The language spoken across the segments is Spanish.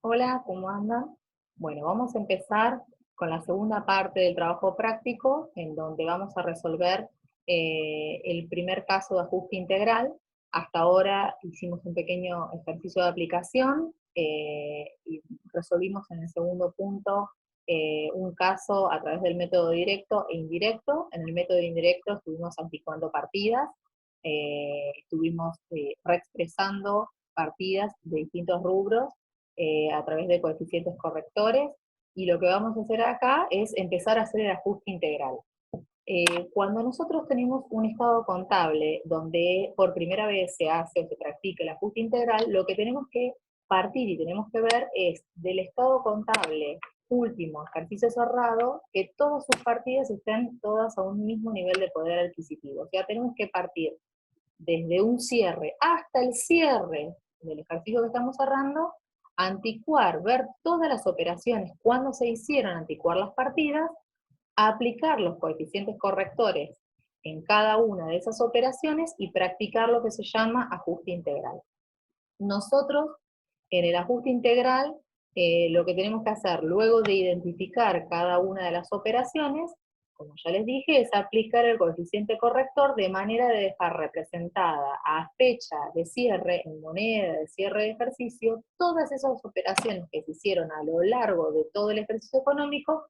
Hola, ¿cómo andan? Bueno, vamos a empezar con la segunda parte del trabajo práctico, en donde vamos a resolver el primer caso de ajuste integral. Hasta ahora hicimos un pequeño ejercicio de aplicación y resolvimos en el segundo punto un caso a través del método directo e indirecto. En el método indirecto estuvimos anticuando partidas, estuvimos reexpresando partidas de distintos rubros a través de coeficientes correctores, y lo que vamos a hacer acá es empezar a hacer el ajuste integral. Cuando nosotros tenemos un estado contable donde por primera vez se hace o se practica el ajuste integral, lo que tenemos que partir y tenemos que ver es del estado contable último, ejercicio cerrado, que todas sus partidas estén todas a un mismo nivel de poder adquisitivo. O sea, tenemos que partir desde un cierre hasta el cierre del ejercicio que estamos cerrando, anticuar, ver todas las operaciones, cuándo se hicieron, anticuar las partidas, aplicar los coeficientes correctores en cada una de esas operaciones y practicar lo que se llama ajuste integral. Nosotros, en el ajuste integral, lo que tenemos que hacer luego de identificar cada una de las operaciones, como ya les dije, es aplicar el coeficiente corrector de manera de dejar representada a fecha de cierre, en moneda de cierre de ejercicio, todas esas operaciones que se hicieron a lo largo de todo el ejercicio económico,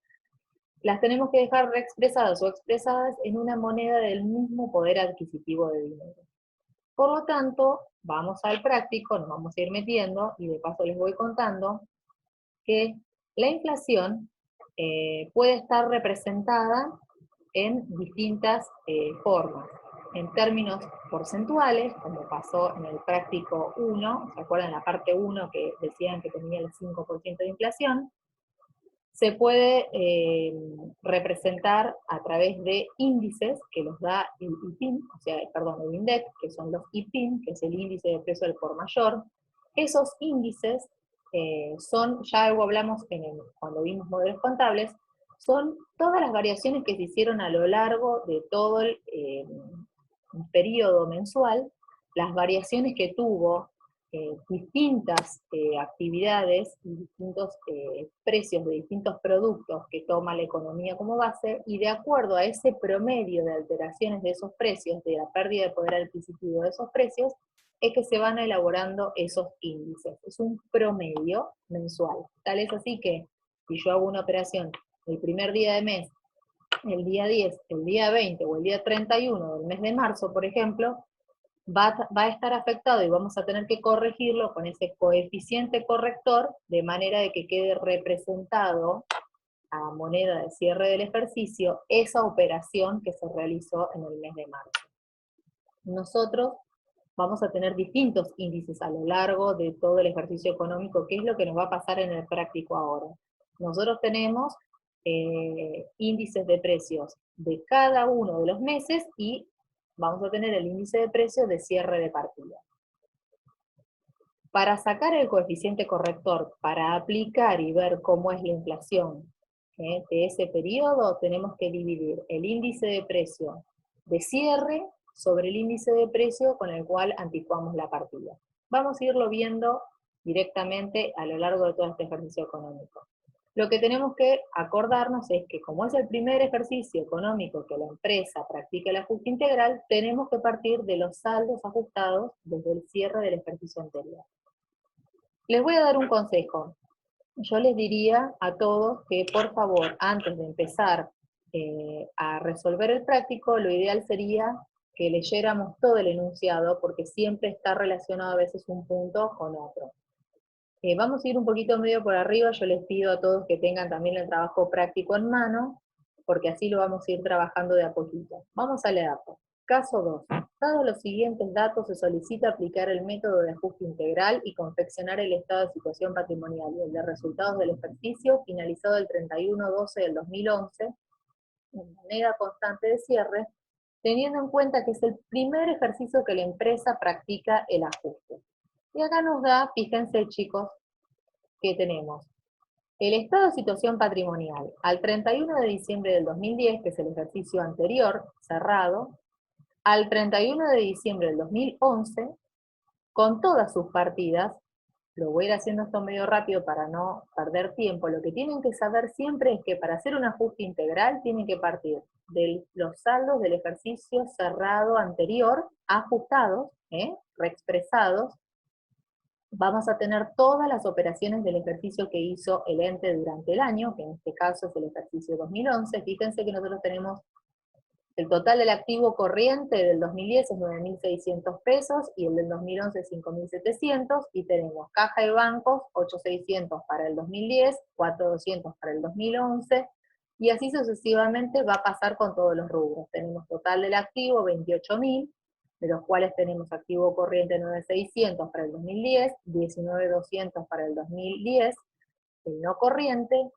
las tenemos que dejar reexpresadas o expresadas en una moneda del mismo poder adquisitivo de dinero. Por lo tanto, vamos al práctico, nos vamos a ir metiendo y de paso les voy contando que la inflación puede estar representada en distintas formas. En términos porcentuales, como pasó en el práctico 1, ¿se acuerdan la parte 1 que decían que tenía el 5% de inflación? Se puede representar a través de índices que los da el IPIN, o sea, perdón, el INDEC, que son los IPIN, que es el índice de precio del por mayor. Esos índices son, ya algo hablamos cuando vimos modelos contables, son todas las variaciones que se hicieron a lo largo de todo el periodo mensual, las variaciones que tuvo distintas actividades y distintos precios de distintos productos que toma la economía como base, y de acuerdo a ese promedio de alteraciones de esos precios, de la pérdida de poder adquisitivo de esos precios, es que se van elaborando esos índices. Es un promedio mensual. Tal es así que si yo hago una operación el primer día de mes, el día 10, el día 20 o el día 31 del mes de marzo, por ejemplo, va a estar afectado y vamos a tener que corregirlo con ese coeficiente corrector de manera de que quede representado a moneda de cierre del ejercicio esa operación que se realizó en el mes de marzo. Nosotros vamos a tener distintos índices a lo largo de todo el ejercicio económico, que es lo que nos va a pasar en el práctico ahora. Nosotros tenemos índices de precios de cada uno de los meses y vamos a tener el índice de precios de cierre de partida. Para sacar el coeficiente corrector, para aplicar y ver cómo es la inflación de ese periodo, tenemos que dividir el índice de precio de cierre sobre el índice de precio con el cual anticuamos la partida. Vamos a irlo viendo directamente a lo largo de todo este ejercicio económico. Lo que tenemos que acordarnos es que como es el primer ejercicio económico que la empresa practica el ajuste integral, tenemos que partir de los saldos ajustados desde el cierre del ejercicio anterior. Les voy a dar un consejo. Yo les diría a todos que por favor, antes de empezar a resolver el práctico, lo ideal sería que leyéramos todo el enunciado, porque siempre está relacionado a veces un punto con otro. Vamos a ir un poquito medio por arriba, yo les pido a todos que tengan también el trabajo práctico en mano, porque así lo vamos a ir trabajando de a poquito. Vamos a leerlo. Caso 2. Dados los siguientes datos, se solicita aplicar el método de ajuste integral y confeccionar el estado de situación patrimonial y el de resultados del ejercicio finalizado el 31/12 del 2011, en moneda constante de cierre, teniendo en cuenta que es el primer ejercicio que la empresa practica el ajuste. Y acá nos da, fíjense chicos, que tenemos el estado de situación patrimonial al 31 de diciembre del 2010, que es el ejercicio anterior, cerrado, al 31 de diciembre del 2011, con todas sus partidas, lo voy a ir haciendo esto medio rápido para no perder tiempo, lo que tienen que saber siempre es que para hacer un ajuste integral tienen que partir de los saldos del ejercicio cerrado anterior, ajustados, reexpresados. Vamos a tener todas las operaciones del ejercicio que hizo el ente durante el año, que en este caso es el ejercicio 2011. Fíjense que nosotros tenemos el total del activo corriente del 2010 es 9.600 pesos y el del 2011 5.700, y tenemos caja y bancos 8.600 para el 2010, 4.200 para el 2011, y así sucesivamente va a pasar con todos los rubros. Tenemos total del activo 28.000, de los cuales tenemos activo corriente 9.600 para el 2010, 19.200 para el 2010, el no corriente.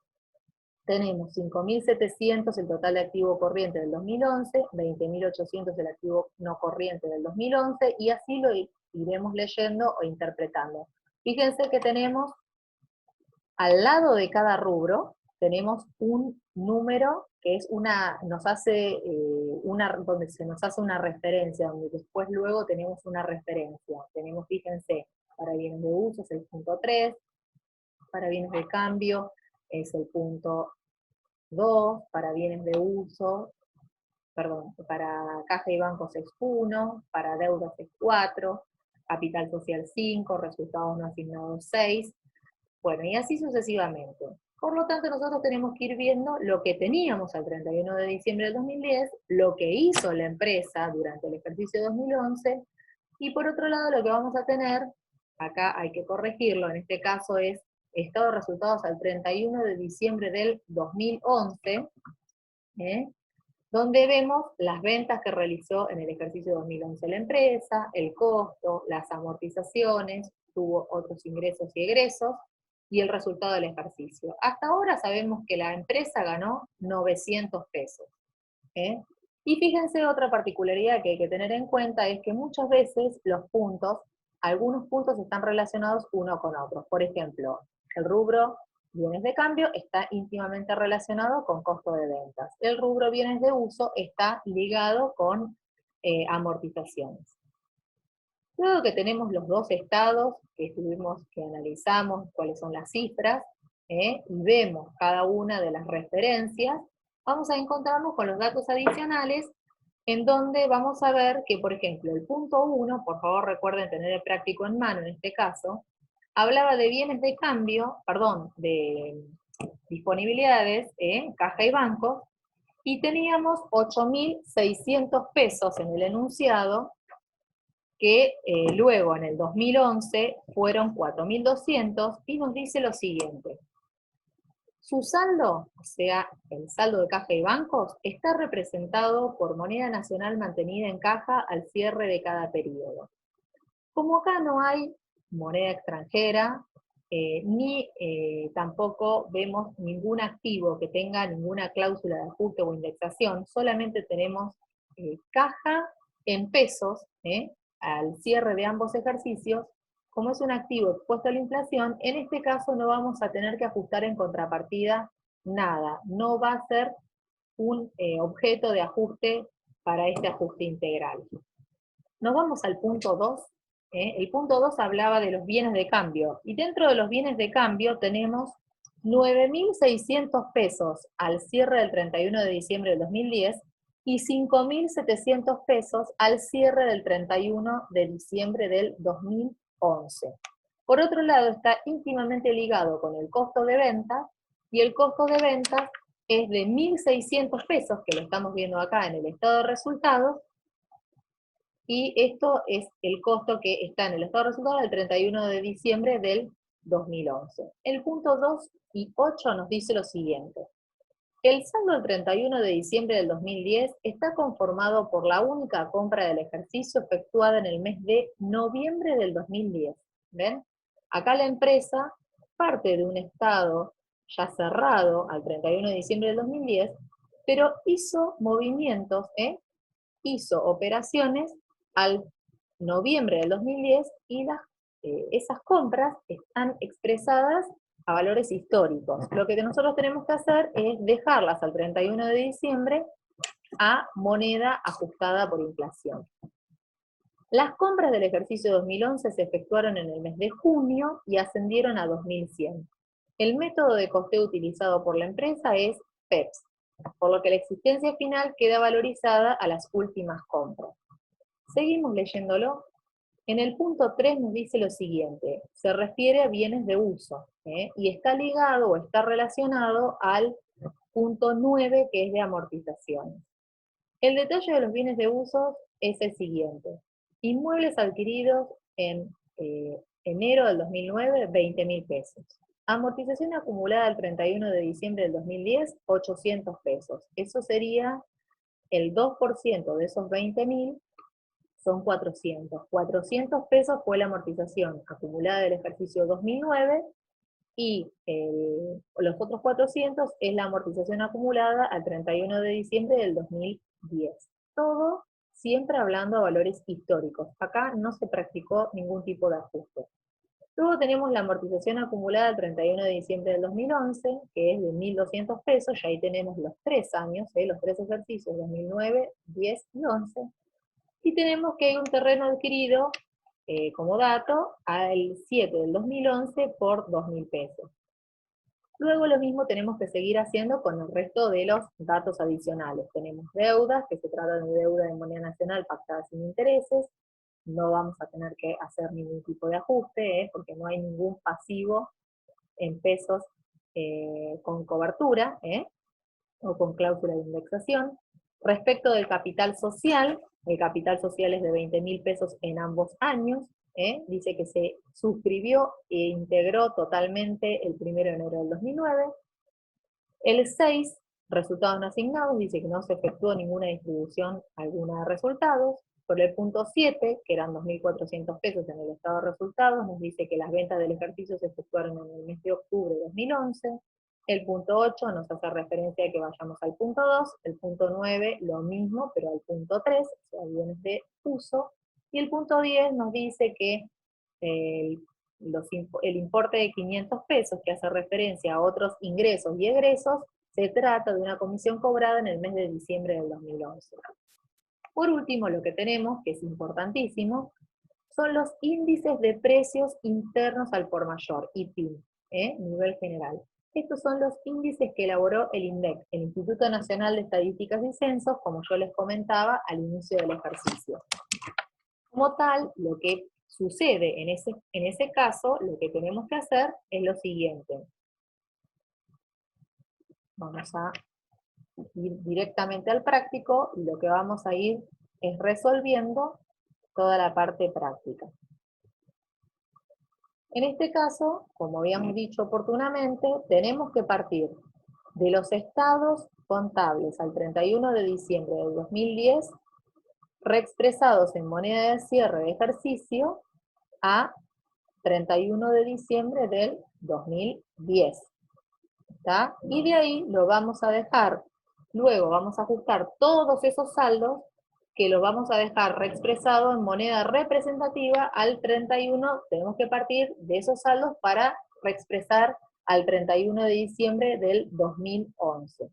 Tenemos 5.700 el total de activo corriente del 2011, 20.800 el activo no corriente del 2011, y así lo iremos leyendo o interpretando. Fíjense que tenemos, al lado de cada rubro, tenemos un número que es donde se nos hace una referencia, donde después luego tenemos una referencia. Tenemos, fíjense, para bienes de uso es el punto 3, para bienes de cambio es el punto 2, para bienes de uso, perdón, para caja y bancos es 1, para deudas es 4, capital social 5, resultados no asignados 6, bueno, y así sucesivamente. Por lo tanto, nosotros tenemos que ir viendo lo que teníamos al 31 de diciembre del 2010, lo que hizo la empresa durante el ejercicio 2011, y por otro lado lo que vamos a tener, acá hay que corregirlo, en este caso es estado de resultados al 31 de diciembre del 2011, donde vemos las ventas que realizó en el ejercicio 2011 la empresa, el costo, las amortizaciones, tuvo otros ingresos y egresos, y el resultado del ejercicio. Hasta ahora sabemos que la empresa ganó 900 pesos. Y fíjense, otra particularidad que hay que tener en cuenta es que muchas veces los puntos, algunos puntos están relacionados uno con otro. Por ejemplo, el rubro bienes de cambio está íntimamente relacionado con costo de ventas. El rubro bienes de uso está ligado con amortizaciones. Luego que tenemos los dos estados, que analizamos cuáles son las cifras, y vemos cada una de las referencias, vamos a encontrarnos con los datos adicionales, en donde vamos a ver que, por ejemplo, el punto 1, por favor recuerden tener el práctico en mano en este caso, hablaba de bienes de cambio, perdón, de disponibilidades, caja y banco, y teníamos 8.600 pesos en el enunciado, que luego en el 2011 fueron 4.200, y nos dice lo siguiente. Su saldo, o sea, el saldo de caja y bancos, está representado por moneda nacional mantenida en caja al cierre de cada periodo. Como acá no hay moneda extranjera, ni tampoco vemos ningún activo que tenga ninguna cláusula de ajuste o indexación, solamente tenemos caja en pesos, al cierre de ambos ejercicios. Como es un activo expuesto a la inflación, en este caso no vamos a tener que ajustar en contrapartida nada, no va a ser un objeto de ajuste para este ajuste integral. Nos vamos al punto 2. El punto 2 hablaba de los bienes de cambio, y dentro de los bienes de cambio tenemos 9.600 pesos al cierre del 31 de diciembre del 2010, y 5.700 pesos al cierre del 31 de diciembre del 2011. Por otro lado, está íntimamente ligado con el costo de venta, y el costo de venta es de 1.600 pesos, que lo estamos viendo acá en el estado de resultados, y esto es el costo que está en el estado de resultados del 31 de diciembre del 2011. El punto 2 y 8 nos dice lo siguiente. El saldo del 31 de diciembre del 2010 está conformado por la única compra del ejercicio efectuada en el mes de noviembre del 2010. ¿Ven? Acá la empresa parte de un estado ya cerrado al 31 de diciembre del 2010, pero hizo movimientos, hizo operaciones al noviembre del 2010, y esas compras están expresadas a valores históricos. Lo que nosotros tenemos que hacer es dejarlas al 31 de diciembre a moneda ajustada por inflación. Las compras del ejercicio 2011 se efectuaron en el mes de junio y ascendieron a 2.100. El método de costeo utilizado por la empresa es PEPS, por lo que la existencia final queda valorizada a las últimas compras. Seguimos leyéndolo. En el punto 3 nos dice lo siguiente, se refiere a bienes de uso, y está ligado o está relacionado al punto 9, que es de amortizaciones. El detalle de los bienes de uso es el siguiente. Inmuebles adquiridos en enero del 2009, 20.000 pesos. Amortización acumulada al 31 de diciembre del 2010, 800 pesos. Eso sería el 2% de esos 20.000, son 400. 400 pesos fue la amortización acumulada del ejercicio 2009 y los otros 400 es la amortización acumulada al 31 de diciembre del 2010. Todo siempre hablando de valores históricos. Acá no se practicó ningún tipo de ajuste. Luego tenemos la amortización acumulada al 31 de diciembre del 2011, que es de 1.200 pesos, y ahí tenemos los 3 años, los 3 ejercicios, 2009, 10 y 11. Y tenemos que hay un terreno adquirido, como dato, al 7 del 2011 por 2.000 pesos. Luego lo mismo tenemos que seguir haciendo con el resto de los datos adicionales. Tenemos deudas, que se trata de deuda de moneda nacional pactada sin intereses. No vamos a tener que hacer ningún tipo de ajuste, porque no hay ningún pasivo en pesos con cobertura, o con cláusula de indexación. Respecto del capital social, el capital social es de 20.000 pesos en ambos años, dice que se suscribió e integró totalmente el 1 de enero del 2009. El 6, resultados no asignados, dice que no se efectuó ninguna distribución alguna de resultados. Por el punto 7, que eran 2.400 pesos en el estado de resultados, nos dice que las ventas del ejercicio se efectuaron en el mes de octubre de 2011. El punto 8 nos hace referencia a que vayamos al punto 2, el punto 9 lo mismo, pero al punto 3, o sea, bienes de uso, y el punto 10 nos dice que el importe de 500 pesos, que hace referencia a otros ingresos y egresos, se trata de una comisión cobrada en el mes de diciembre del 2011. Por último, lo que tenemos, que es importantísimo, son los índices de precios internos al por mayor, IPIM, nivel general. Estos son los índices que elaboró el INDEC, el Instituto Nacional de Estadísticas y Censos, como yo les comentaba al inicio del ejercicio. Como tal, lo que sucede en ese caso, lo que tenemos que hacer es lo siguiente. Vamos a ir directamente al práctico, y lo que vamos a ir es resolviendo toda la parte práctica. En este caso, como habíamos dicho oportunamente, tenemos que partir de los estados contables al 31 de diciembre del 2010, reexpresados en moneda de cierre de ejercicio, a 31 de diciembre del 2010. ¿Está? Y de ahí lo vamos a dejar, luego vamos a ajustar todos esos saldos, que los vamos a dejar reexpresado en moneda representativa al 31, tenemos que partir de esos saldos para reexpresar al 31 de diciembre del 2011.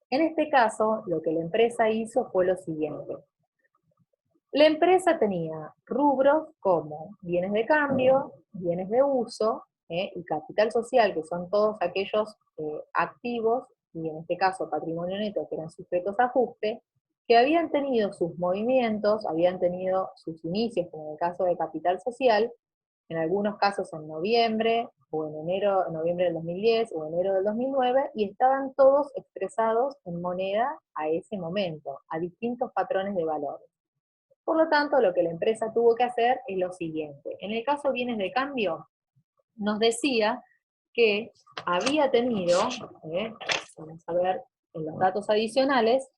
En este caso, lo que la empresa hizo fue lo siguiente. La empresa tenía rubros como bienes de cambio, bienes de uso, y capital social, que son todos aquellos activos, y en este caso patrimonio neto, que eran sujetos a ajuste, que habían tenido sus movimientos, habían tenido sus inicios, como en el caso de capital social, en algunos casos en noviembre, o en enero, en noviembre del 2010, o enero del 2009, y estaban todos expresados en moneda a ese momento, a distintos patrones de valores. Por lo tanto, lo que la empresa tuvo que hacer es lo siguiente. En el caso bienes de cambio, nos decía que había tenido, vamos a ver en los datos adicionales,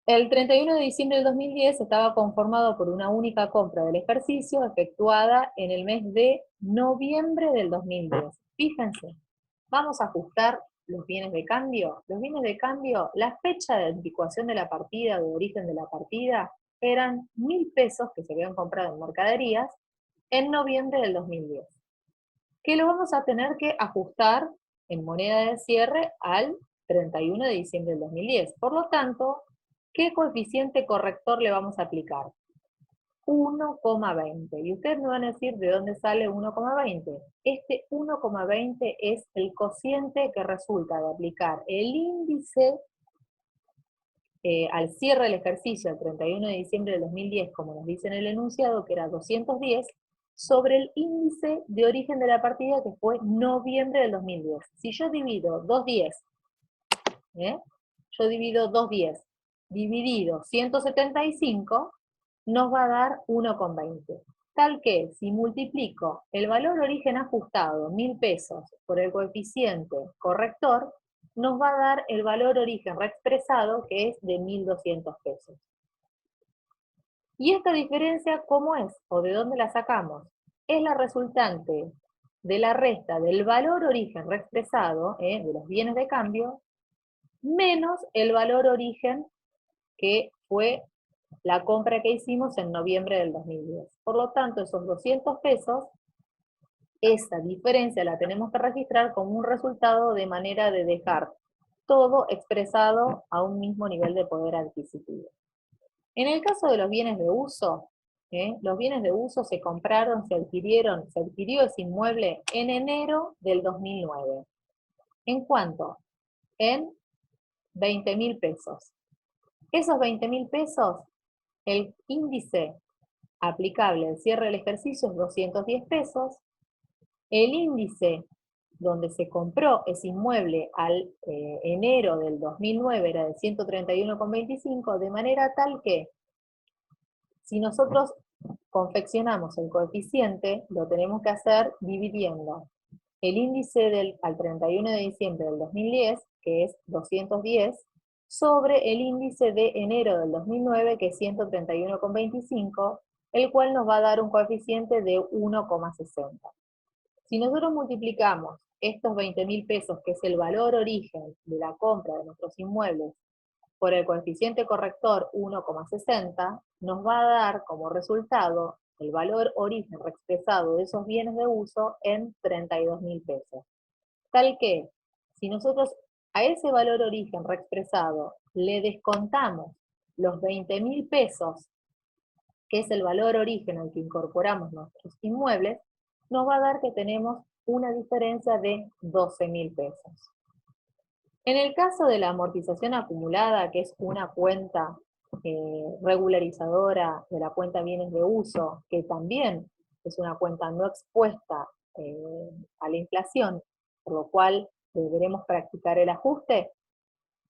el 31 de diciembre del 2010 estaba conformado por una única compra del ejercicio efectuada en el mes de noviembre del 2010. Fíjense, vamos a ajustar los bienes de cambio. Los bienes de cambio, la fecha de anticuación de la partida, de origen de la partida, eran 1.000 pesos que se habían comprado en mercaderías en noviembre del 2010. Que lo vamos a tener que ajustar en moneda de cierre al 31 de diciembre del 2010. Por lo tanto, ¿qué coeficiente corrector le vamos a aplicar? 1,20. Y ustedes me van a decir de dónde sale 1,20. Este 1,20 es el cociente que resulta de aplicar el índice al cierre del ejercicio, el 31 de diciembre del 2010, como nos dice en el enunciado, que era 210, sobre el índice de origen de la partida, que fue noviembre del 2010. Si yo divido 210, yo divido 210, dividido 175, nos va a dar 1,20. Tal que, si multiplico el valor origen ajustado, 1.000 pesos, por el coeficiente corrector, nos va a dar el valor origen reexpresado, que es de 1.200 pesos. ¿Y esta diferencia cómo es? ¿O de dónde la sacamos? Es la resultante de la resta del valor origen reexpresado, de los bienes de cambio, menos el valor origen que fue la compra que hicimos en noviembre del 2010. Por lo tanto, esos 200 pesos, esa diferencia la tenemos que registrar como un resultado de manera de dejar todo expresado a un mismo nivel de poder adquisitivo. En el caso de los bienes de uso, los bienes de uso se compraron, se adquirió ese inmueble en enero del 2009. ¿En cuánto? En 20.000 pesos. Esos 20.000 pesos, el índice aplicable al cierre del ejercicio es 210 pesos, el índice donde se compró ese inmueble al enero del 2009 era de 131,25, de manera tal que si nosotros confeccionamos el coeficiente, lo tenemos que hacer dividiendo el índice al 31 de diciembre del 2010, que es 210, sobre el índice de enero del 2009, que es 131,25, el cual nos va a dar un coeficiente de 1,60. Si nosotros multiplicamos estos 20.000 pesos, que es el valor origen de la compra de nuestros inmuebles, por el coeficiente corrector 1,60, nos va a dar como resultado el valor origen reexpresado de esos bienes de uso en 32.000 pesos. Tal que, si nosotros a ese valor origen reexpresado le descontamos los 20.000 pesos, que es el valor origen al que incorporamos nuestros inmuebles, nos va a dar que tenemos una diferencia de 12.000 pesos. En el caso de la amortización acumulada, que es una cuenta regularizadora de la cuenta bienes de uso, que también es una cuenta no expuesta a la inflación, por lo cual deberemos practicar el ajuste,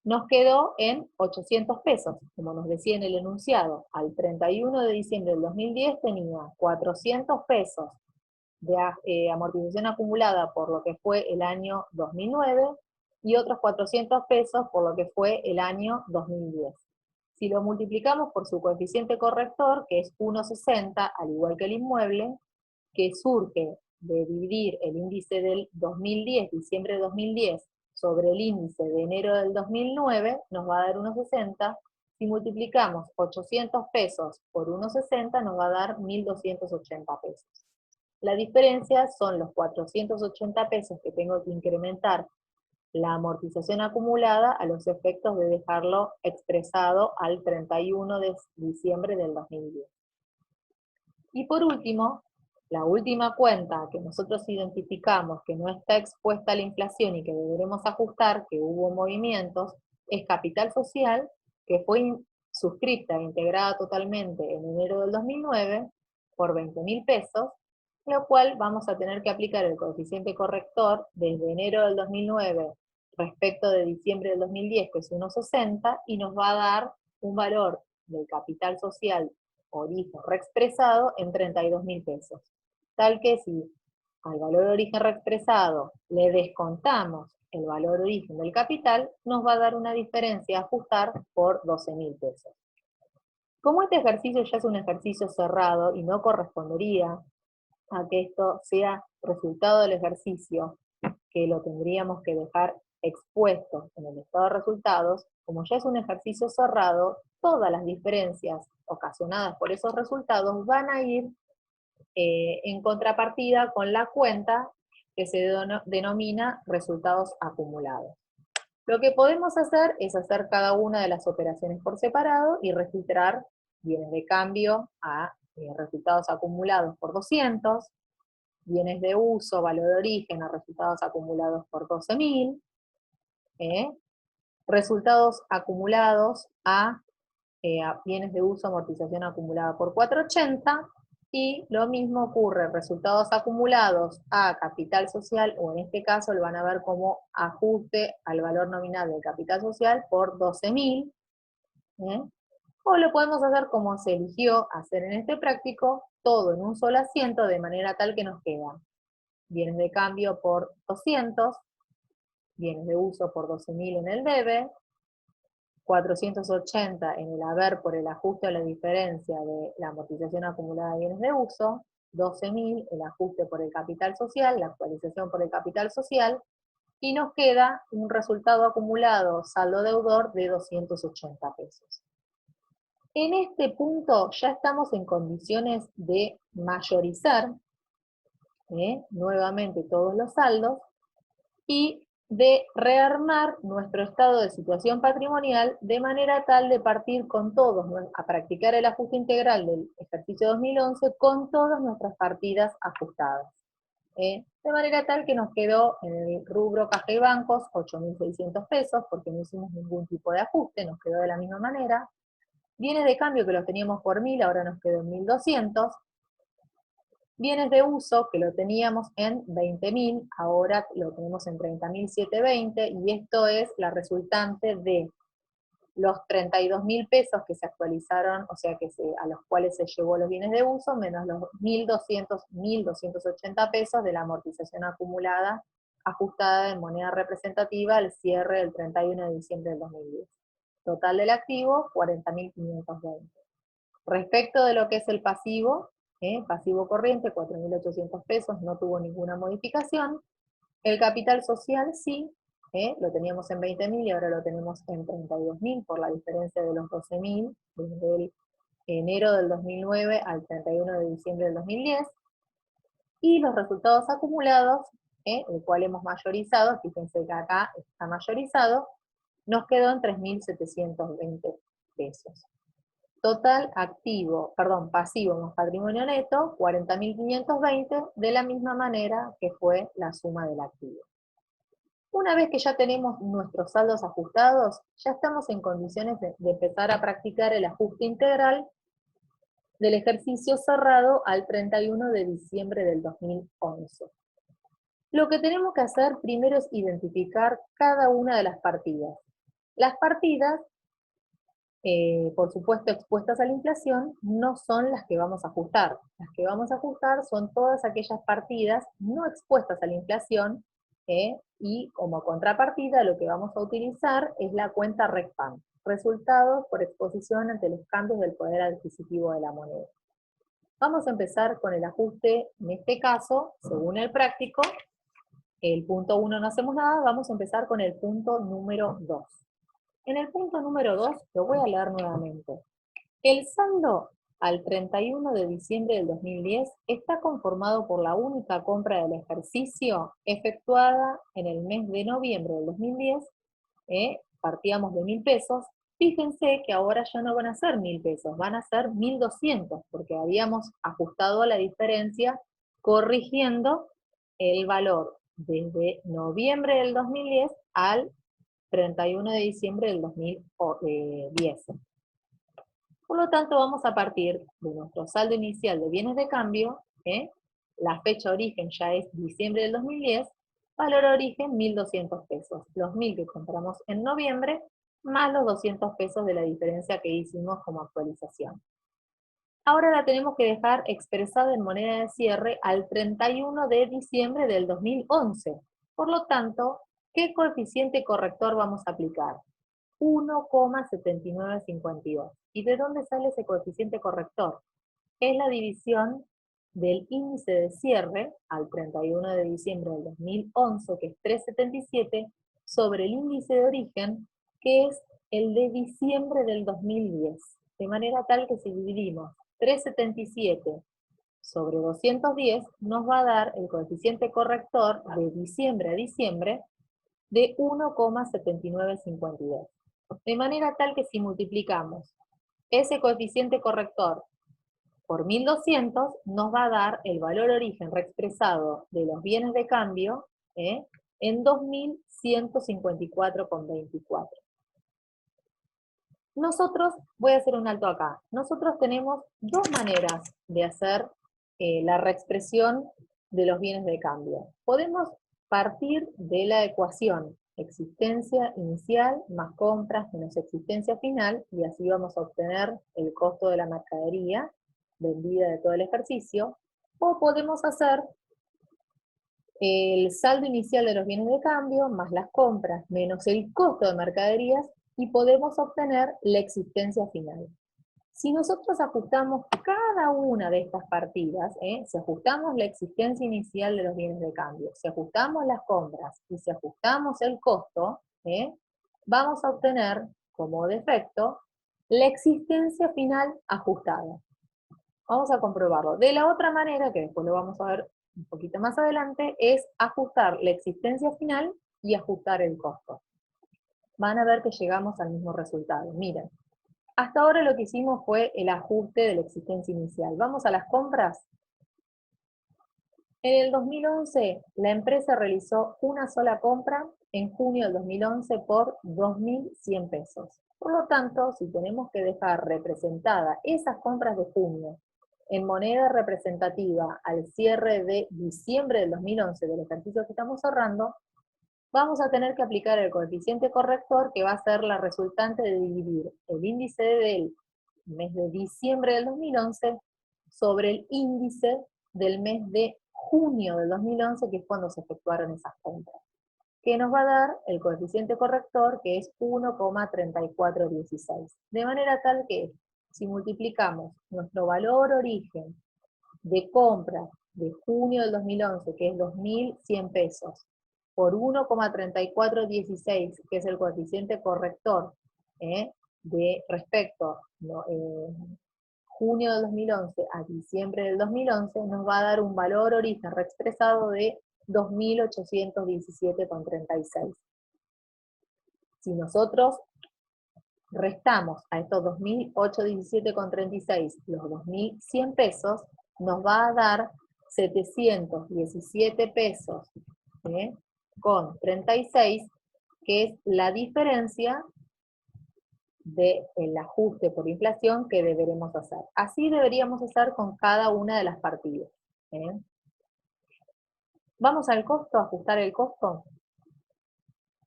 nos quedó en 800 pesos, como nos decía en el enunciado. Al 31 de diciembre del 2010 tenía 400 pesos de amortización acumulada por lo que fue el año 2009 y otros 400 pesos por lo que fue el año 2010. Si lo multiplicamos por su coeficiente corrector, que es 1,60, al igual que el inmueble, que surge de dividir el índice del 2010, diciembre de 2010, sobre el índice de enero del 2009, nos va a dar 1,60. Si multiplicamos 800 pesos por 1,60, nos va a dar 1.280 pesos. La diferencia son los 480 pesos que tengo que incrementar la amortización acumulada a los efectos de dejarlo expresado al 31 de diciembre del 2010. Y por último, la última cuenta que nosotros identificamos que no está expuesta a la inflación y que deberemos ajustar, que hubo movimientos, es capital social, que fue suscripta e integrada totalmente en enero del 2009 por 20.000 pesos, lo cual vamos a tener que aplicar el coeficiente corrector desde enero del 2009 respecto de diciembre del 2010, que es 1,60, y nos va a dar un valor del capital social origen reexpresado en 32.000 pesos. Tal que si al valor de origen reexpresado le descontamos el valor origen del capital, nos va a dar una diferencia a ajustar por 12.000 pesos. Como este ejercicio ya es un ejercicio cerrado y no correspondería a que esto sea resultado del ejercicio, que lo tendríamos que dejar expuesto en el estado de resultados, como ya es un ejercicio cerrado, todas las diferencias ocasionadas por esos resultados van a ir en contrapartida con la cuenta que se denomina resultados acumulados. Lo que podemos hacer es hacer cada una de las operaciones por separado y registrar bienes de cambio a resultados acumulados por 200, bienes de uso, valor de origen a resultados acumulados por 12.000, resultados acumulados a bienes de uso, amortización acumulada por 480, y lo mismo ocurre, resultados acumulados a capital social, o en este caso lo van a ver como ajuste al valor nominal del capital social por 12.000, o lo podemos hacer como se eligió hacer en este práctico, todo en un solo asiento, de manera tal que nos quedan bienes de cambio por 200, bienes de uso por 12.000 en el debe, 480 en el haber por el ajuste a la diferencia de la amortización acumulada de bienes de uso, 12.000 el ajuste por el capital social, la actualización por el capital social, y nos queda un resultado acumulado saldo deudor de 280 pesos. En este punto ya estamos en condiciones de mayorizar nuevamente todos los saldos y de rearmar nuestro estado de situación patrimonial de manera tal de partir con todos, a practicar el ajuste integral del ejercicio 2011 con todas nuestras partidas ajustadas. De manera tal que nos quedó en el rubro caja y bancos 8.600 pesos, porque no hicimos ningún tipo de ajuste, nos quedó de la misma manera. Bienes de cambio que los teníamos por 1.000, ahora nos quedó en 1.200. Bienes de uso, que lo teníamos en 20.000, ahora lo tenemos en 30.720, y esto es la resultante de los 32.000 pesos que se actualizaron, o sea, a los cuales se llevó los bienes de uso, menos los 1.280 pesos de la amortización acumulada, ajustada en moneda representativa al cierre del 31 de diciembre del 2010. Total del activo, 40.520. Respecto de lo que es el pasivo, pasivo corriente, 4.800 pesos, no tuvo ninguna modificación. El capital social sí, lo teníamos en 20.000 y ahora lo tenemos en 32.000 por la diferencia de los 12.000 desde el enero del 2009 al 31 de diciembre del 2010. Y los resultados acumulados, el cual hemos mayorizado, fíjense que acá está mayorizado, nos quedó en 3.720 pesos. Total pasivo más patrimonio neto, 40.520, de la misma manera que fue la suma del activo. Una vez que ya tenemos nuestros saldos ajustados, ya estamos en condiciones de empezar a practicar el ajuste integral del ejercicio cerrado al 31 de diciembre del 2011. Lo que tenemos que hacer primero es identificar cada una de las partidas. Las partidas, por supuesto expuestas a la inflación, no son las que vamos a ajustar. Las que vamos a ajustar son todas aquellas partidas no expuestas a la inflación, y como contrapartida lo que vamos a utilizar es la cuenta RECPAM, resultados por exposición ante los cambios del poder adquisitivo de la moneda. Vamos a empezar con el ajuste, en este caso, según el práctico, el punto 1 no hacemos nada, vamos a empezar con el punto número 2. En el punto número 2, lo voy a leer nuevamente. El saldo al 31 de diciembre del 2010 está conformado por la única compra del ejercicio efectuada en el mes de noviembre del 2010, partíamos de 1.000 pesos, fíjense que ahora ya no van a ser 1.000 pesos, van a ser 1.200, porque habíamos ajustado la diferencia corrigiendo el valor desde noviembre del 2010 al 31 de diciembre del 2010. Por lo tanto, vamos a partir de nuestro saldo inicial de bienes de cambio, la fecha origen ya es diciembre del 2010, valor origen 1.200 pesos, los 1.000 que compramos en noviembre, más los 200 pesos de la diferencia que hicimos como actualización. Ahora la tenemos que dejar expresada en moneda de cierre al 31 de diciembre del 2011. Por lo tanto, ¿qué coeficiente corrector vamos a aplicar? 1,7952. ¿Y de dónde sale ese coeficiente corrector? Es la división del índice de cierre al 31 de diciembre del 2011, que es 3,77, sobre el índice de origen, que es el de diciembre del 2010. De manera tal que si dividimos 3,77 sobre 210, nos va a dar el coeficiente corrector de diciembre a diciembre de 1,7952. De manera tal que si multiplicamos ese coeficiente corrector por 1.200 nos va a dar el valor origen reexpresado de los bienes de cambio en 2.154,24. Nosotros, voy a hacer un alto acá, nosotros tenemos dos maneras de hacer la reexpresión de los bienes de cambio. Podemos partir de la ecuación existencia inicial más compras menos existencia final, y así vamos a obtener el costo de la mercadería vendida de todo el ejercicio, o podemos hacer el saldo inicial de los bienes de cambio más las compras menos el costo de mercaderías, y podemos obtener la existencia final. Si nosotros ajustamos cada una de estas partidas, si ajustamos la existencia inicial de los bienes de cambio, si ajustamos las compras y si ajustamos el costo, vamos a obtener como defecto la existencia final ajustada. Vamos a comprobarlo. De la otra manera, que después lo vamos a ver un poquito más adelante, es ajustar la existencia final y ajustar el costo. Van a ver que llegamos al mismo resultado. Miren, hasta ahora lo que hicimos fue el ajuste de la existencia inicial. Vamos a las compras. En el 2011, la empresa realizó una sola compra en junio del 2011 por 2.100 pesos. Por lo tanto, si tenemos que dejar representada esas compras de junio en moneda representativa al cierre de diciembre del 2011 del ejercicio que estamos ahorrando, vamos a tener que aplicar el coeficiente corrector, que va a ser la resultante de dividir el índice del mes de diciembre del 2011 sobre el índice del mes de junio del 2011, que es cuando se efectuaron esas compras, que nos va a dar el coeficiente corrector, que es 1,3416. De manera tal que, si multiplicamos nuestro valor origen de compra de junio del 2011, que es 2.100 pesos, por 1,3416, que es el coeficiente corrector de respecto junio del 2011 a diciembre del 2011, nos va a dar un valor origen reexpresado de 2.817,36. Si nosotros restamos a estos 2.817,36 los 2.100 pesos, nos va a dar 717 pesos con 36, que es la diferencia del ajuste por inflación que deberemos hacer. Así deberíamos hacer con cada una de las partidas. Vamos al costo, ajustar el costo.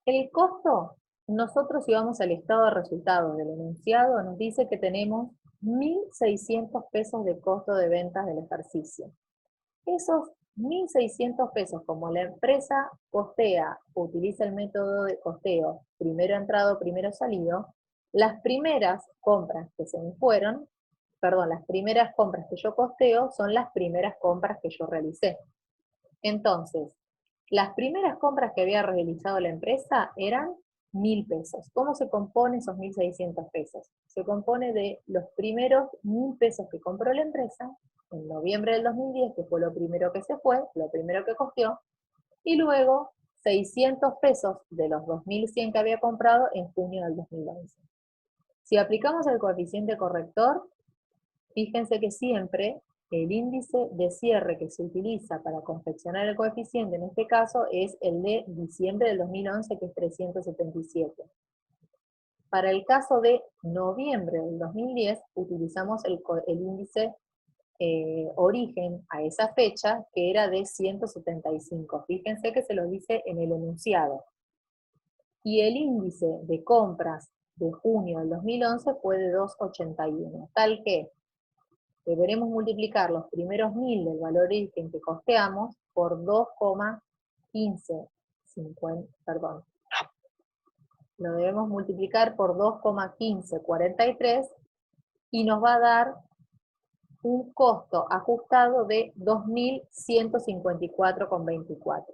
El costo, nosotros si vamos al estado de resultados del enunciado, nos dice que tenemos 1.600 pesos de costo de ventas del ejercicio. Esos 1.600 pesos, como la empresa costea, utiliza el método de costeo, primero entrado, primero salido, las primeras compras que se me fueron, las primeras compras que yo costeo son las primeras compras que yo realicé. Entonces, las primeras compras que había realizado la empresa eran 1.000 pesos. ¿Cómo se compone esos 1.600 pesos? Se compone de los primeros 1.000 pesos que compró la empresa en noviembre del 2010, que fue lo primero que se fue, lo primero que costeó, y luego 600 pesos de los 2.100 que había comprado en junio del 2011. Si aplicamos el coeficiente corrector, fíjense que siempre el índice de cierre que se utiliza para confeccionar el coeficiente, en este caso, es el de diciembre del 2011, que es 377. Para el caso de noviembre del 2010, utilizamos el índice origen a esa fecha, que era de 175. Fíjense que se lo dice en el enunciado. Y el índice de compras de junio del 2011 fue de 281, tal que deberemos multiplicar los primeros 1.000 del valor origen que costeamos por 2,15, lo debemos multiplicar por 2,1543, y nos va a dar un costo ajustado de 2.154,24.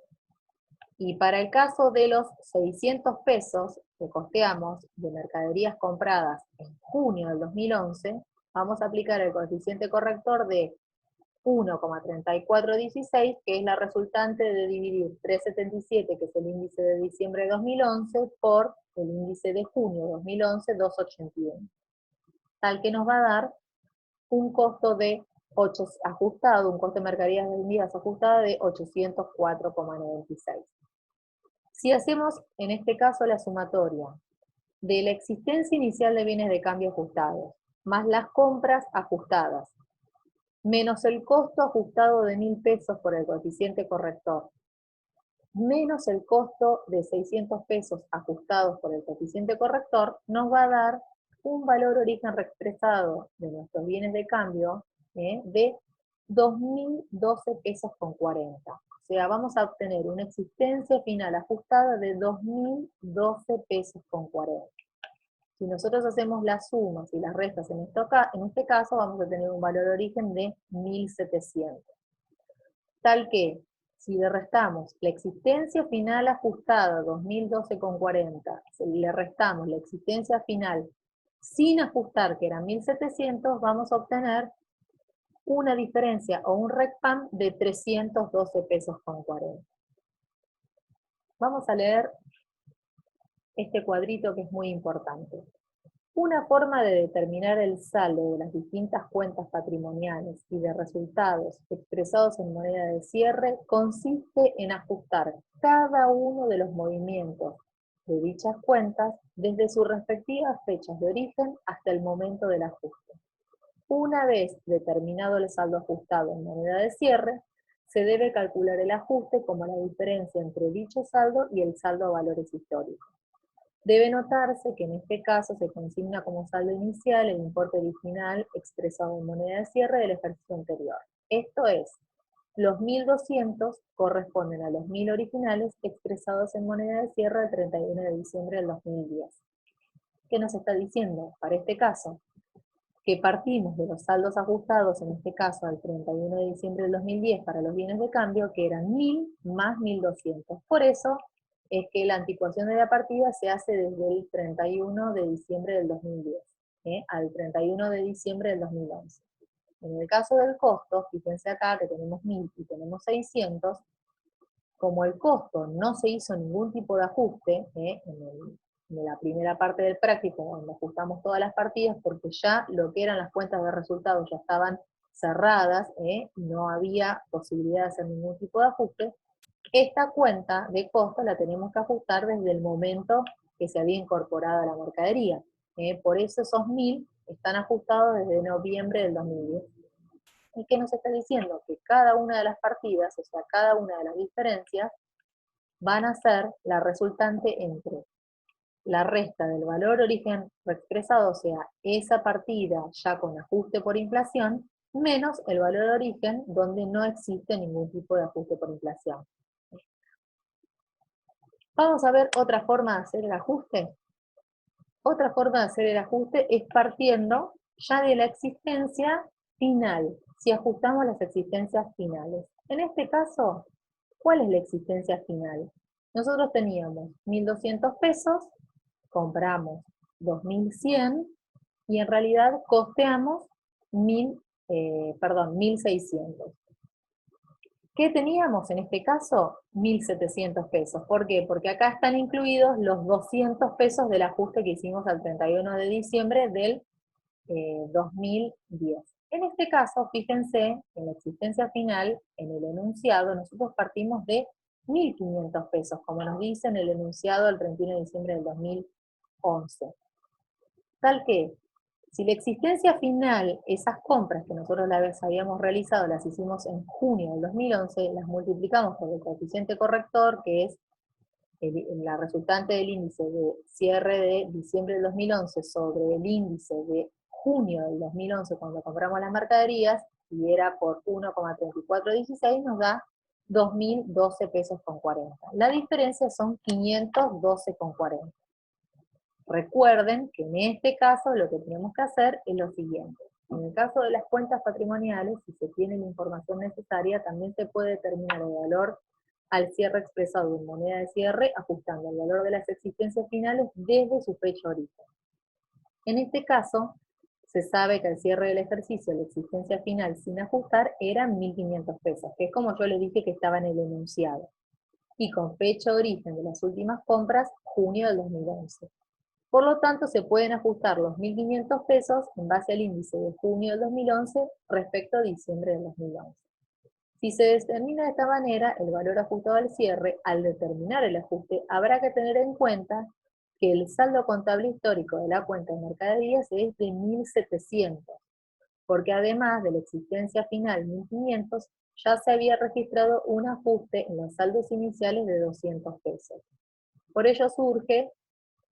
Y para el caso de los 600 pesos que costeamos de mercaderías compradas en junio del 2011, vamos a aplicar el coeficiente corrector de 1,3416, que es la resultante de dividir 377, que es el índice de diciembre de 2011, por el índice de junio de 2011, 281. Tal que nos va a dar un costo de ajustado, un coste de mercaderías vendidas ajustada de 804,96. Si hacemos en este caso la sumatoria de la existencia inicial de bienes de cambio ajustados, más las compras ajustadas, menos el costo ajustado de 1.000 pesos por el coeficiente corrector, menos el costo de 600 pesos ajustados por el coeficiente corrector, nos va a dar un valor origen reexpresado de nuestros bienes de cambio de 2.012 pesos con 40. O sea, vamos a obtener una existencia final ajustada de 2.012 pesos con 40. Si nosotros hacemos las sumas y las restas en este caso, vamos a tener un valor de origen de 1.700. Tal que, si le restamos la existencia final ajustada, 2012,40, si le restamos la existencia final sin ajustar, que era 1.700, vamos a obtener una diferencia o un RECPAM de 312 pesos con 40. Vamos a leer este cuadrito que es muy importante. Una forma de determinar el saldo de las distintas cuentas patrimoniales y de resultados expresados en moneda de cierre consiste en ajustar cada uno de los movimientos de dichas cuentas desde sus respectivas fechas de origen hasta el momento del ajuste. Una vez determinado el saldo ajustado en moneda de cierre, se debe calcular el ajuste como la diferencia entre dicho saldo y el saldo a valores históricos. Debe notarse que en este caso se consigna como saldo inicial el importe original expresado en moneda de cierre del ejercicio anterior. Esto es, los 1.200 corresponden a los 1.000 originales expresados en moneda de cierre el 31 de diciembre del 2010. ¿Qué nos está diciendo? Para este caso, que partimos de los saldos ajustados, en este caso al 31 de diciembre del 2010 para los bienes de cambio, que eran 1.000 más 1.200. Por eso es que la anticuación de la partida se hace desde el 31 de diciembre del 2010 al 31 de diciembre del 2011. En el caso del costo, fíjense acá que tenemos 1.000 y tenemos 600, como el costo no se hizo ningún tipo de ajuste en la primera parte del práctico, donde ajustamos todas las partidas, porque ya lo que eran las cuentas de resultados ya estaban cerradas, no había posibilidad de hacer ningún tipo de ajuste, esta cuenta de costo la tenemos que ajustar desde el momento que se había incorporado a la mercadería. Por eso esos 1.000 están ajustados desde noviembre del 2010. ¿Y qué nos está diciendo? Que cada una de las partidas, o sea, cada una de las diferencias, van a ser la resultante entre la resta del valor origen reexpresado, o sea, esa partida ya con ajuste por inflación, menos el valor de origen donde no existe ningún tipo de ajuste por inflación. Vamos a ver otra forma de hacer el ajuste. Otra forma de hacer el ajuste es partiendo ya de la existencia final, si ajustamos las existencias finales. En este caso, ¿cuál es la existencia final? Nosotros teníamos 1.200 pesos, compramos 2.100 y en realidad costeamos 1.600. ¿Qué teníamos en este caso? 1.700 pesos. ¿Por qué? Porque acá están incluidos los 200 pesos del ajuste que hicimos al 31 de diciembre del 2010. En este caso, fíjense, en la existencia final, en el enunciado, nosotros partimos de 1.500 pesos, como nos dice en el enunciado del 31 de diciembre del 2011. Tal que, si la existencia final, esas compras que nosotros las habíamos realizado, las hicimos en junio del 2011, las multiplicamos por el coeficiente corrector, que es la resultante del índice de cierre de diciembre del 2011 sobre el índice de junio del 2011 cuando compramos las mercaderías, y era por 1,3416, nos da 2.012 pesos con 40. La diferencia son 512,40. Recuerden que en este caso lo que tenemos que hacer es lo siguiente. En el caso de las cuentas patrimoniales, si se tiene la información necesaria, también se puede determinar el valor al cierre expresado en moneda de cierre, ajustando el valor de las existencias finales desde su fecha origen. En este caso, se sabe que al cierre del ejercicio la existencia final sin ajustar eran 1.500 pesos, que es como yo les dije que estaba en el enunciado. Y con fecha de origen de las últimas compras, junio del 2011. Por lo tanto, se pueden ajustar los 1.500 pesos en base al índice de junio del 2011 respecto a diciembre del 2011. Si se determina de esta manera el valor ajustado al cierre, al determinar el ajuste, habrá que tener en cuenta que el saldo contable histórico de la cuenta de mercaderías es de 1.700, porque además de la existencia final 1.500, ya se había registrado un ajuste en los saldos iniciales de 200 pesos. Por ello surge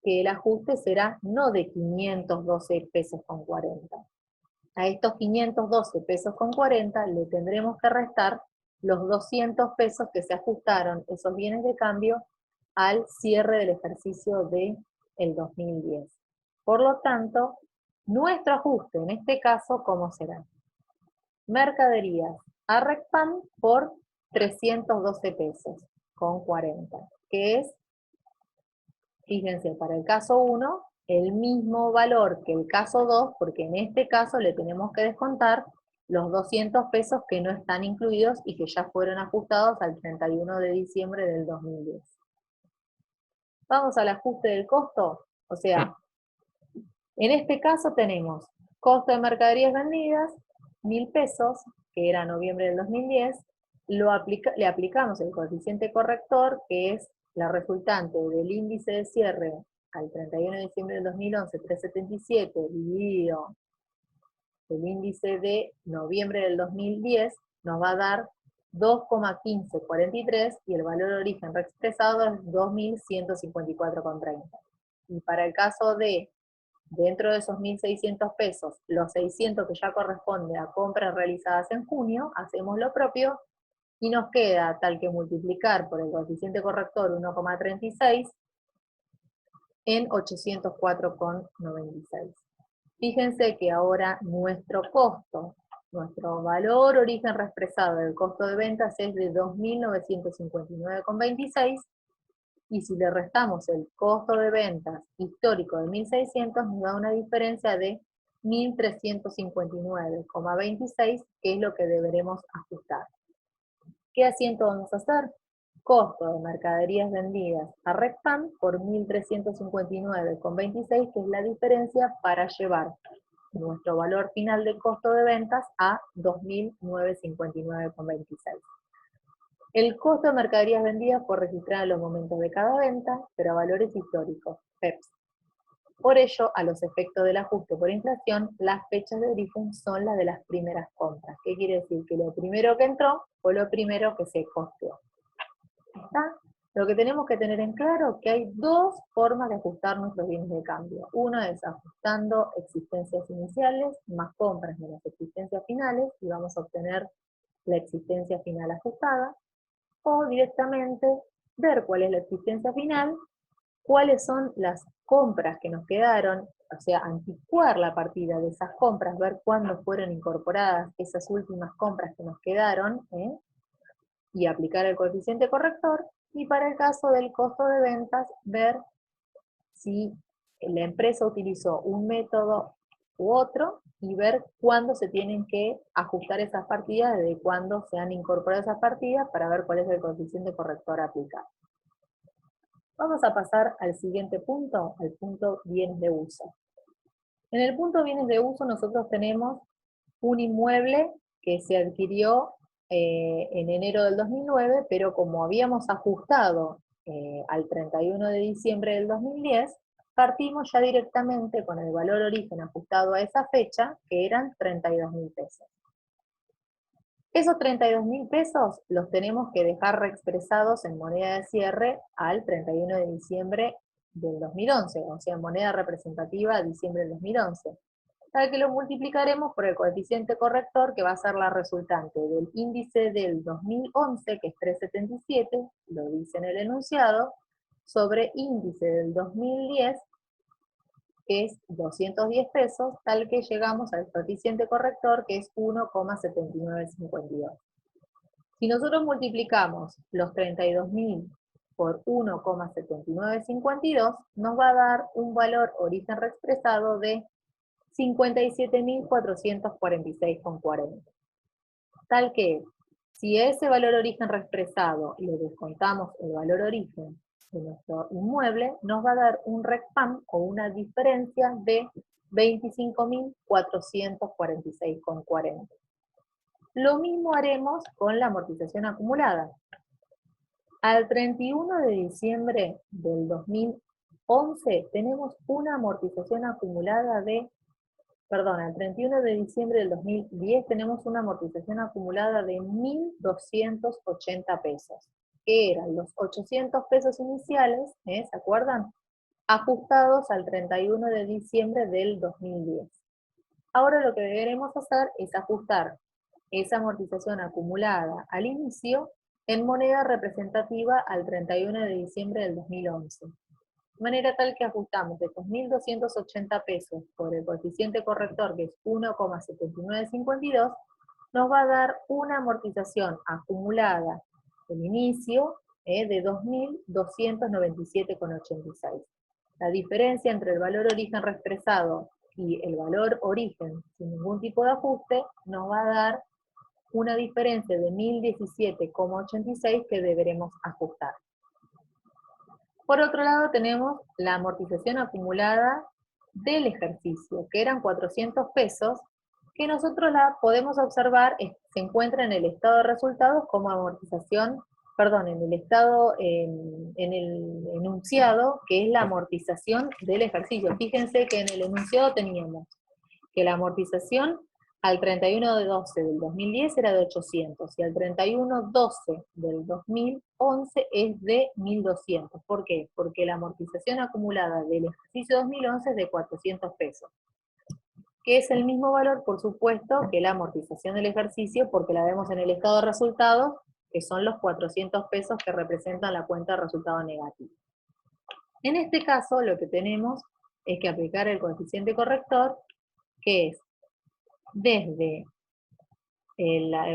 que el ajuste será no de 512 pesos con 40. A estos 512 pesos con 40 le tendremos que restar los 200 pesos que se ajustaron, esos bienes de cambio, al cierre del ejercicio del 2010. Por lo tanto, nuestro ajuste en este caso, ¿cómo será? Mercaderías a RECPAM por 312 pesos con 40, que es, fíjense, para el caso 1, el mismo valor que el caso 2, porque en este caso le tenemos que descontar los 200 pesos que no están incluidos y que ya fueron ajustados al 31 de diciembre del 2010. Vamos al ajuste del costo, o sea, en este caso tenemos costo de mercaderías vendidas, 1.000 pesos, que era noviembre del 2010, le aplicamos el coeficiente corrector, que es la resultante del índice de cierre al 31 de diciembre del 2011, 377, dividido el índice de noviembre del 2010, nos va a dar 2,1543 y el valor de origen reexpresado es 2.154,30. Y para el caso de, dentro de esos 1.600 pesos, los 600 que ya corresponde a compras realizadas en junio, hacemos lo propio y nos queda tal que multiplicar por el coeficiente corrector 1,36 en 804,96. Fíjense que ahora nuestro costo, nuestro valor origen reexpresado del costo de ventas es de 2.959,26, y si le restamos el costo de ventas histórico de 1.600, nos da una diferencia de 1.359,26, que es lo que deberemos ajustar. ¿Qué asiento vamos a hacer? Costo de mercaderías vendidas a RECPAM por 1.359,26, que es la diferencia para llevar nuestro valor final de costo de ventas a 2.959,26. El costo de mercaderías vendidas por registrar en los momentos de cada venta, pero a valores históricos, PEPS. Por ello, a los efectos del ajuste por inflación, las fechas de origen son las de las primeras compras. ¿Qué quiere decir? Que lo primero que entró fue lo primero que se costeó. ¿Está? Lo que tenemos que tener en claro es que hay dos formas de ajustar nuestros bienes de cambio. Uno es ajustando existencias iniciales más compras de las existencias finales, y vamos a obtener la existencia final ajustada, o directamente ver cuál es la existencia final, cuáles son las compras que nos quedaron, o sea, anticuar la partida de esas compras, ver cuándo fueron incorporadas esas últimas compras que nos quedaron, y aplicar el coeficiente corrector, y para el caso del costo de ventas, ver si la empresa utilizó un método u otro, y ver cuándo se tienen que ajustar esas partidas, desde cuándo se han incorporado esas partidas, para ver cuál es el coeficiente corrector a aplicar. Vamos a pasar al siguiente punto, al punto bienes de uso. En el punto bienes de uso nosotros tenemos un inmueble que se adquirió en enero del 2009, pero como habíamos ajustado al 31 de diciembre del 2010, partimos ya directamente con el valor origen ajustado a esa fecha, que eran 32.000 pesos. Esos 32.000 pesos los tenemos que dejar reexpresados en moneda de cierre al 31 de diciembre del 2011, o sea, moneda representativa a diciembre del 2011. Tal que lo multiplicaremos por el coeficiente corrector, que va a ser la resultante del índice del 2011, que es 377, lo dice en el enunciado, sobre índice del 2010, que es 210 pesos, tal que llegamos al coeficiente corrector, que es 1,7952. Si nosotros multiplicamos los 32.000 por 1,7952, nos va a dar un valor origen reexpresado de 57.446,40. Tal que, si a ese valor origen reexpresado le descontamos el valor origen de nuestro inmueble, nos va a dar un RECPAM o una diferencia de 25.446,40. Lo mismo haremos con la amortización acumulada. Al 31 de diciembre del 2011 tenemos una amortización acumulada de, perdón, al 31 de diciembre del 2010 tenemos una amortización acumulada de 1.280 pesos, que eran los 800 pesos iniciales, ¿se acuerdan? Ajustados al 31 de diciembre del 2010. Ahora lo que deberemos hacer es ajustar esa amortización acumulada al inicio en moneda representativa al 31 de diciembre del 2011. De manera tal que ajustamos estos 1.280 pesos por el coeficiente corrector, que es 1,7952, nos va a dar una amortización acumulada del inicio de 2.297,86. La diferencia entre el valor origen reexpresado y el valor origen sin ningún tipo de ajuste nos va a dar una diferencia de 1.017,86 que deberemos ajustar. Por otro lado tenemos la amortización acumulada del ejercicio, que eran 400 pesos, que nosotros la podemos observar, se encuentra en el estado de resultados como amortización, perdón, en el estado, en el enunciado, que es la amortización del ejercicio. Fíjense que en el enunciado teníamos que la amortización al 31 de 12 del 2010 era de 800, y al 31/12 del 2011 es de 1.200. ¿Por qué? Porque la amortización acumulada del ejercicio 2011 es de 400 pesos, que es el mismo valor, por supuesto, que la amortización del ejercicio, porque la vemos en el estado de resultados, que son los 400 pesos que representan la cuenta de resultado negativo. En este caso, lo que tenemos es que aplicar el coeficiente corrector, que es desde,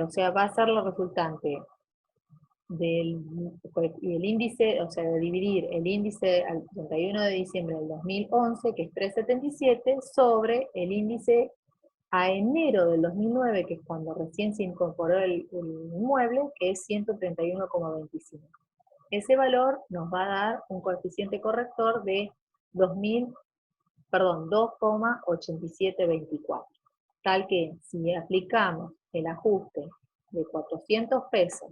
o sea, va a ser la resultante del el índice, o sea, de dividir el índice al 31 de diciembre del 2011, que es 377, sobre el índice a enero del 2009, que es cuando recién se incorporó el inmueble, que es 131,25. Ese valor nos va a dar un coeficiente corrector de 2,8724. Tal que si aplicamos el ajuste de 400 pesos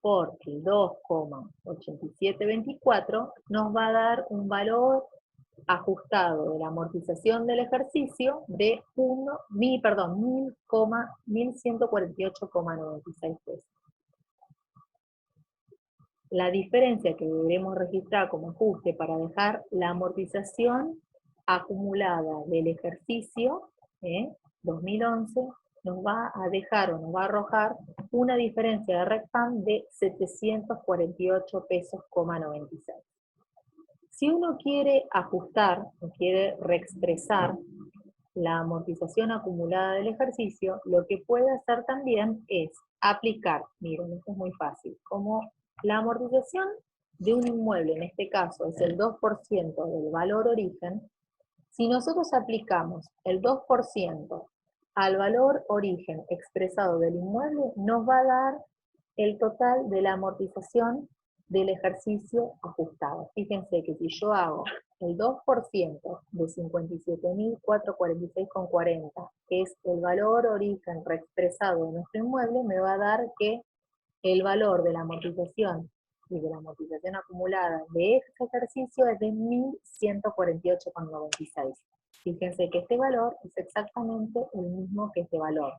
por el 2,8724, nos va a dar un valor ajustado de la amortización del ejercicio de 1.148,96 pesos. La diferencia que deberemos registrar como ajuste para dejar la amortización acumulada del ejercicio 2011 nos va a dejar o nos va a arrojar una diferencia de RECPAM de 748 pesos,96. Si uno quiere ajustar o quiere reexpresar la amortización acumulada del ejercicio, lo que puede hacer también es aplicar, miren, esto es muy fácil, como la amortización de un inmueble, en este caso es el 2% del valor origen. Si nosotros aplicamos el 2% al valor origen expresado del inmueble, nos va a dar el total de la amortización del ejercicio ajustado. Fíjense que si yo hago el 2% de 57.446,40, que es el valor origen reexpresado de nuestro inmueble, me va a dar que el valor de la amortización y de la amortización acumulada de este ejercicio es de 1.148,96. Fíjense que este valor es exactamente el mismo que este valor,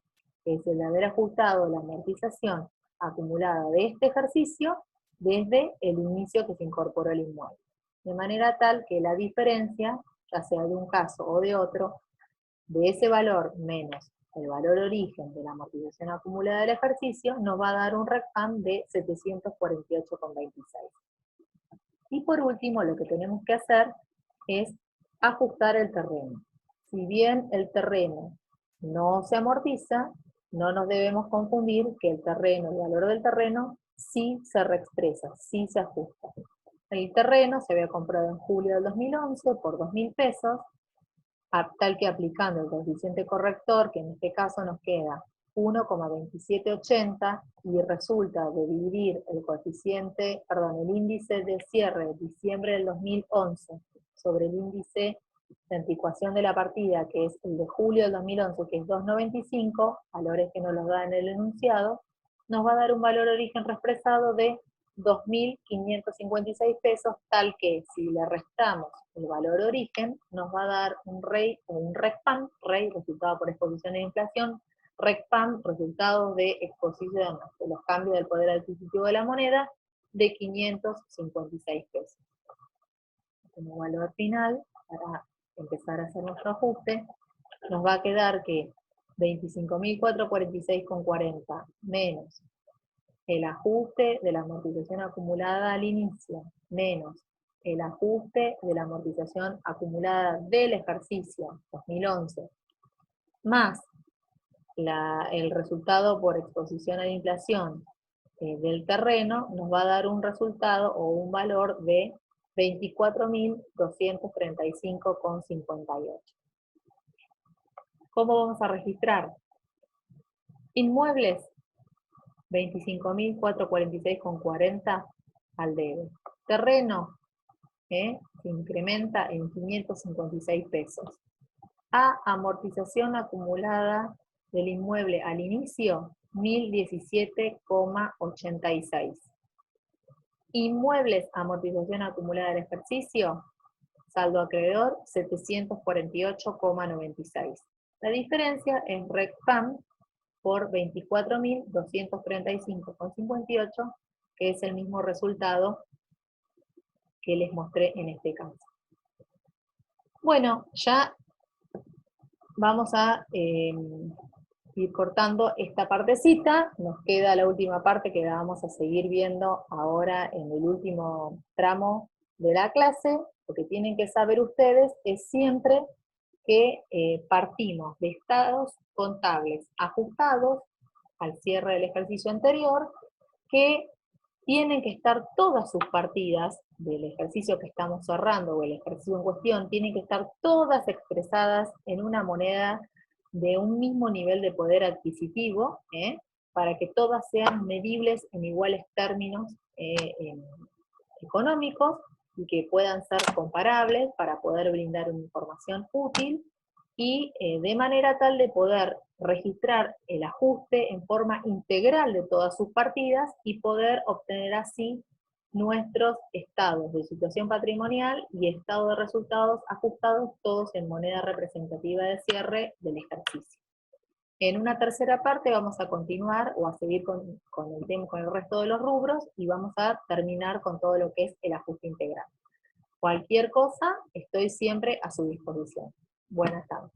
que es el de haber ajustado la amortización acumulada de este ejercicio desde el inicio que se incorporó el inmueble. De manera tal que la diferencia, ya sea de un caso o de otro, de ese valor menos el valor origen de la amortización acumulada del ejercicio, nos va a dar un RECPAM de 748,26. Y por último, lo que tenemos que hacer es ajustar el terreno. Si bien el terreno no se amortiza, no nos debemos confundir que el terreno, el valor del terreno, sí se reexpresa, sí se ajusta. El terreno se había comprado en julio del 2011 por 2.000 pesos, tal que aplicando el coeficiente corrector, que en este caso nos queda 1,2780 y resulta de dividir el coeficiente, perdón, el índice de cierre de diciembre del 2011 sobre el índice de anticuación de la partida, que es el de julio del 2011, que es 2,95, valores que nos los da en el enunciado, nos va a dar un valor origen reexpresado de 2.556 pesos, tal que si le restamos el valor origen, nos va a dar un REI o un RECPAM, REI, resultado por exposición e inflación, RECPAM, resultado de exposición de los cambios del poder adquisitivo de la moneda, de 556 pesos. Como valor final, para empezar a hacer nuestro ajuste, nos va a quedar que 25.446,40 menos el ajuste de la amortización acumulada al inicio, menos el ajuste de la amortización acumulada del ejercicio 2011, más el resultado por exposición a la inflación del terreno, nos va a dar un resultado o un valor de 24.235,58. ¿Cómo vamos a registrar? Inmuebles, 25.446,40 al debe. Terreno, se incrementa en 556 pesos. A amortización acumulada del inmueble al inicio, 1.017,86. Inmuebles, amortización acumulada del ejercicio, saldo acreedor, 748,96. La diferencia es RECPAM por 24.235,58, que es el mismo resultado que les mostré en este caso. Bueno, ya vamos a ir cortando esta partecita, nos queda la última parte que la vamos a seguir viendo ahora en el último tramo de la clase. Lo que tienen que saber ustedes es siempre que partimos de estados contables ajustados al cierre del ejercicio anterior, que tienen que estar todas sus partidas del ejercicio que estamos cerrando o el ejercicio en cuestión, tienen que estar todas expresadas en una moneda de un mismo nivel de poder adquisitivo, para que todas sean medibles en iguales términos económicos y que puedan ser comparables para poder brindar una información útil y de manera tal de poder registrar el ajuste en forma integral de todas sus partidas y poder obtener así nuestros estados de situación patrimonial y estado de resultados ajustados, todos en moneda representativa de cierre del ejercicio. En una tercera parte vamos a continuar o a seguir con el tema, con el resto de los rubros, y vamos a terminar con todo lo que es el ajuste integral. Cualquier cosa, estoy siempre a su disposición. Buenas tardes.